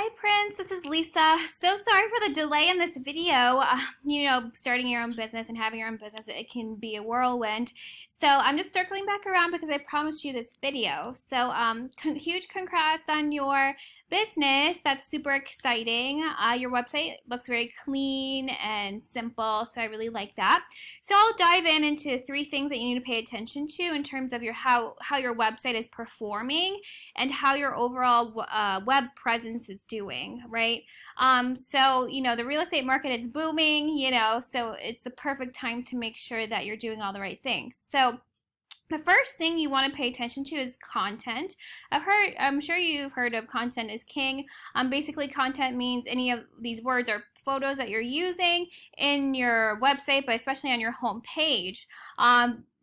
Hi Prince, this is Lisa. So sorry for the delay in this video. Starting your own business and having your own business, it can be a whirlwind. So I'm just circling back around because I promised you this video. So huge congrats on your business. That's super exciting. Your website looks very clean and simple, so I really like that. So I'll dive into three things that you need to pay attention to in terms of how your website is performing and how your overall web presence is doing, right? The real estate market is booming, so it's the perfect time to make sure that you're doing all the right things. So the first thing you want to pay attention to is content. I'm sure you've heard of content is king. Basically, content means any of these words or photos that you're using in your website, but especially on your home page.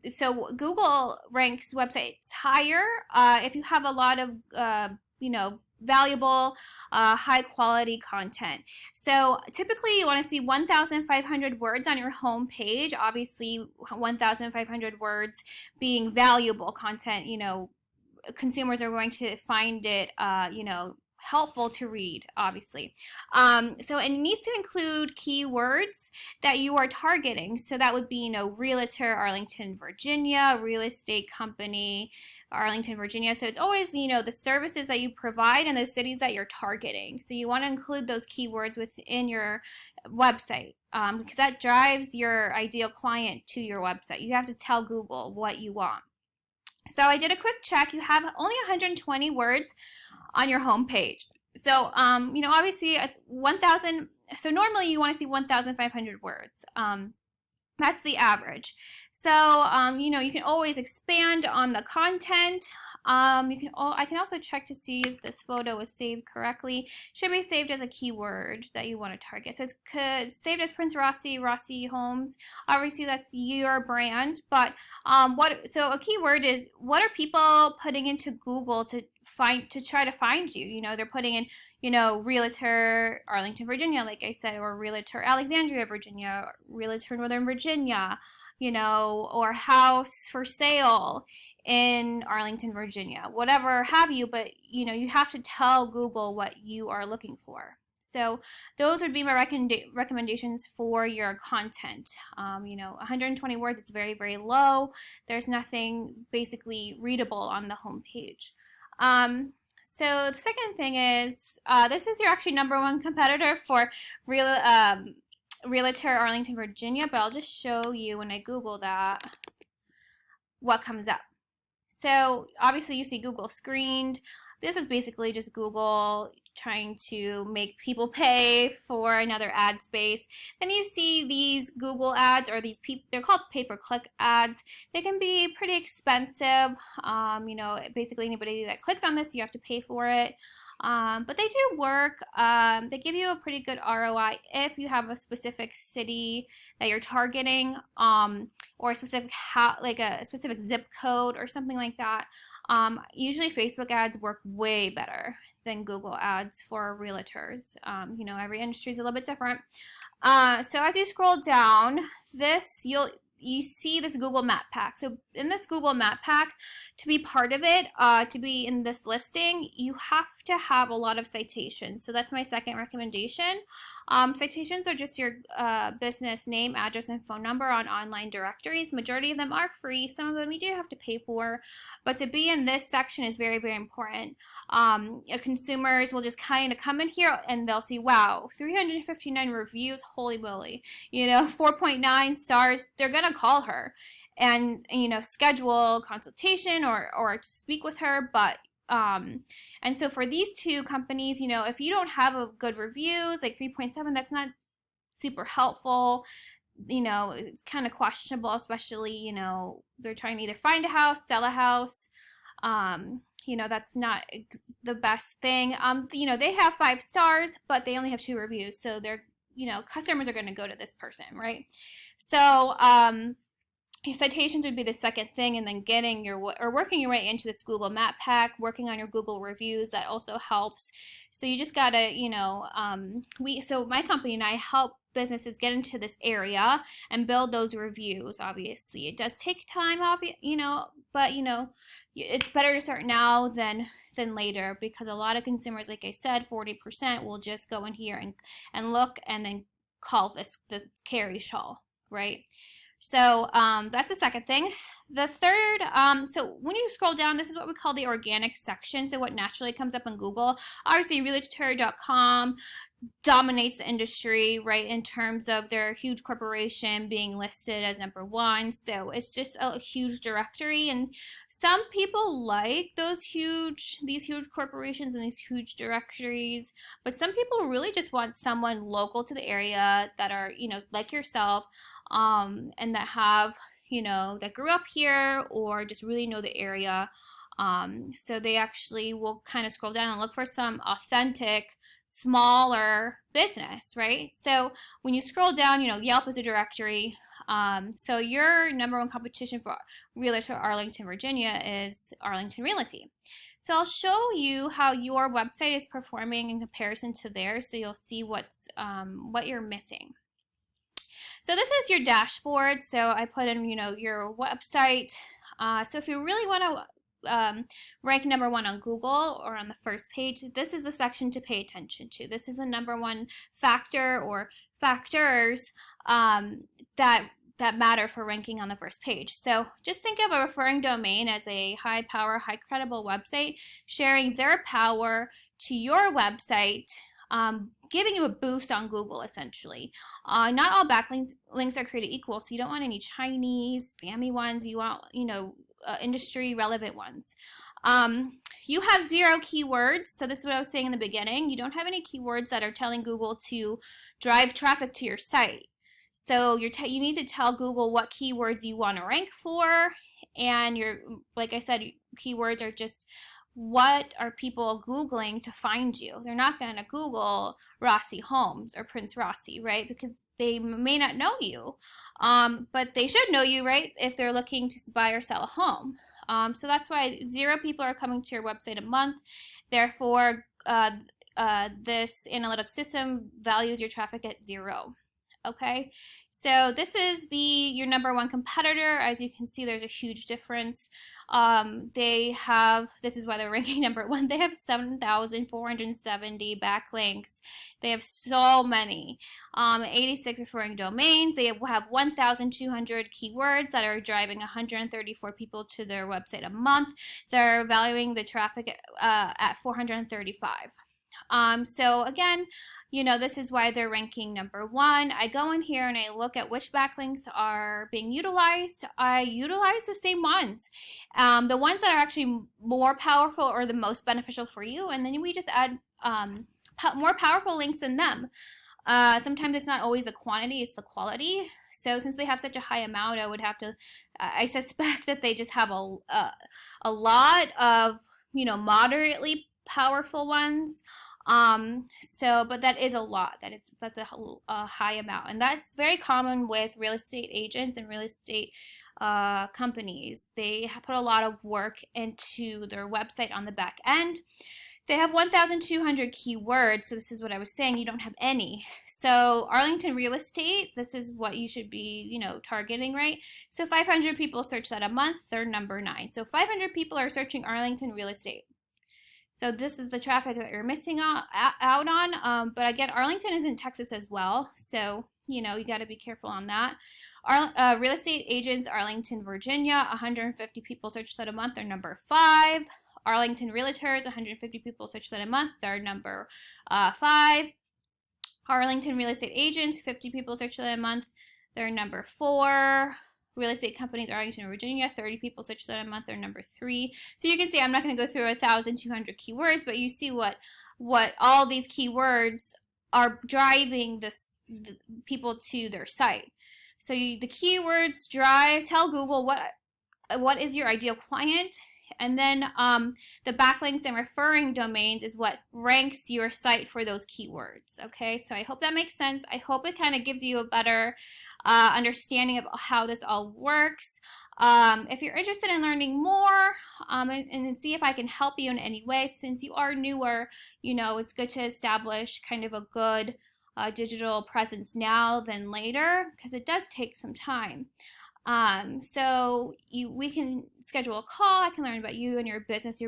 So Google ranks websites higher if you have a lot of valuable, high quality content. So typically you want to see 1,500 words on your home page. Obviously 1,500 words being valuable content, consumers are going to find it, helpful to read, obviously. So it needs to include keywords that you are targeting. So that would be, realtor, Arlington, Virginia, real estate company, Arlington, Virginia. So it's always, the services that you provide and the cities that you're targeting. So you want to include those keywords within your website because that drives your ideal client to your website. You have to tell Google what you want. So I did a quick check. You have only 120 words on your home page. So, obviously 1,000, so normally you want to see 1,500 words. That's the average. So, you can always expand on the content. I can also check to see if this photo was saved correctly. Should be saved as a keyword that you want to target. So it's saved as Prince Raassi Homes. Obviously, that's your brand. But so a keyword is, what are people putting into Google to try to find you? They're putting in, realtor Arlington, Virginia, like I said, or realtor Alexandria, Virginia, realtor Northern Virginia, or house for sale in Arlington, Virginia, whatever have you, but you have to tell Google what you are looking for. So those would be my recommendations for your content. 120 words, it's very, very low. There's nothing basically readable on the home page. So the second thing is, this is your actually number one competitor for realtor Arlington, Virginia, but I'll just show you when I Google that what comes up. So obviously you see Google screened. This is basically just Google trying to make people pay for another ad space. Then you see these Google ads, or they're called pay-per-click ads. They can be pretty expensive. Basically anybody that clicks on this, you have to pay for it. But they do work. They give you a pretty good ROI if you have a specific city that you're targeting, or a specific a specific zip code or something like that. Usually Facebook ads work way better than Google ads for realtors. Every industry is a little bit different. So as you scroll down, you see this Google Map Pack. So in this Google Map Pack, to be part of it, to be in this listing, you have to have a lot of citations. So that's my second recommendation. Citations are just your business name, address, and phone number on online directories. Majority of them are free. Some of them you do have to pay for. But to be in this section is very, very important. Consumers will just kind of come in here and they'll see, wow, 359 reviews, holy moly. 4.9 stars. They're going to call her and schedule consultation or speak with her. But and so for these two companies, if you don't have a good reviews, like 3.7, that's not super helpful. It's kind of questionable, especially, they're trying to either find a house, sell a house. That's not the best thing. They have 5 stars, but they only have 2 reviews. So they're, customers are going to go to this person, right? So, Citations would be the second thing, and then getting your or working your way into this Google Map pack, working on your Google reviews, that also helps. So you just gotta, so my company and I help businesses get into this area and build those reviews. Obviously, it does take time, but it's better to start now than later, because a lot of consumers, like I said, 40% will just go in here and look and then call this carry shawl, right? So that's the second thing. The third, so when you scroll down, this is what we call the organic section. So what naturally comes up in Google. Obviously, realtor.com dominates the industry, right, in terms of their huge corporation being listed as number one. So it's just a huge directory, and some people like these huge corporations and these huge directories, but some people really just want someone local to the area that are, like yourself, and that have, that grew up here or just really know the area. So they actually will kind of scroll down and look for some authentic, smaller business, right? So when you scroll down, Yelp is a directory. So your number one competition for Realtor Arlington, Virginia is Arlington Realty. So I'll show you how your website is performing in comparison to theirs, so you'll see what you're missing. So this is your dashboard. So I put in, your website. So if you really want to rank number one on Google or on the first page, this is the section to pay attention to. This is the number one factor or factors that matter for ranking on the first page. So just think of a referring domain as a high power, high credible website sharing their power to your website, giving you a boost on Google, essentially. Not all backlinks are created equal, so you don't want any Chinese, spammy ones. You want, industry relevant ones. You have 0 keywords, so this is what I was saying in the beginning. You don't have any keywords that are telling Google to drive traffic to your site. So you need to tell Google what keywords you want to rank for, and like I said, keywords are just what are people Googling to find you. They're not going to Google Raassi Homes or Prince Raassi, right? Because they may not know you, but they should know you, right, if they're looking to buy or sell a home. So that's why 0 people are coming to your website a month. Therefore, this analytic system values your traffic at 0. Okay, so this is your number one competitor. As you can see, there's a huge difference. This is why they're ranking number one. They have 7,470 backlinks. They have so many, 86 referring domains. They have 1,200 keywords that are driving 134 people to their website a month. They're valuing the traffic at 435. So again, this is why they're ranking number one. I go in here and I look at which backlinks are being utilized. I utilize the same ones, the ones that are actually more powerful or the most beneficial for you, and then we just add more powerful links in them. Sometimes it's not always the quantity, it's the quality. So since they have such a high amount, I suspect that they just have a lot of, moderately powerful ones. But that is a lot. That's a high amount, and that's very common with real estate agents and real estate companies. They put a lot of work into their website on the back end. They have 1,200 keywords, so this is what I was saying, you don't have any. So Arlington Real Estate, this is what you should be, targeting, right? So 500 people search that a month, they're number 9. So 500 people are searching Arlington Real Estate. So this is the traffic that you're missing out on. But again, Arlington is in Texas as well, so you got to be careful on that. Real estate agents, Arlington, Virginia, 150 people search that a month, they're number 5. Arlington Realtors, 150 people search that a month, they're number 5. Arlington Real Estate Agents, 50 people search that a month, they're number 4. Real estate companies, Arlington, Virginia, 30 people search that a month, they're number 3. So you can see, I'm not going to go through 1,200 keywords, but you see what all these keywords are driving the people to their site. So the keywords tell Google what is your ideal client, and then the backlinks and referring domains is what ranks your site for those keywords. Okay, so I hope that makes sense. I hope it kind of gives you a better understanding of how this all works. If you're interested in learning more and see if I can help you in any way, since you are newer, it's good to establish kind of a good digital presence now than later, because it does take some time. We can schedule a call. I can learn about you and your business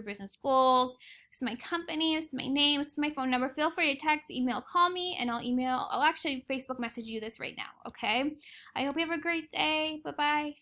goals. This is my company. This is my name. This is my phone number. Feel free to text, email, call me, and I'll actually Facebook message you this right now. Okay. I hope you have a great day. Bye bye.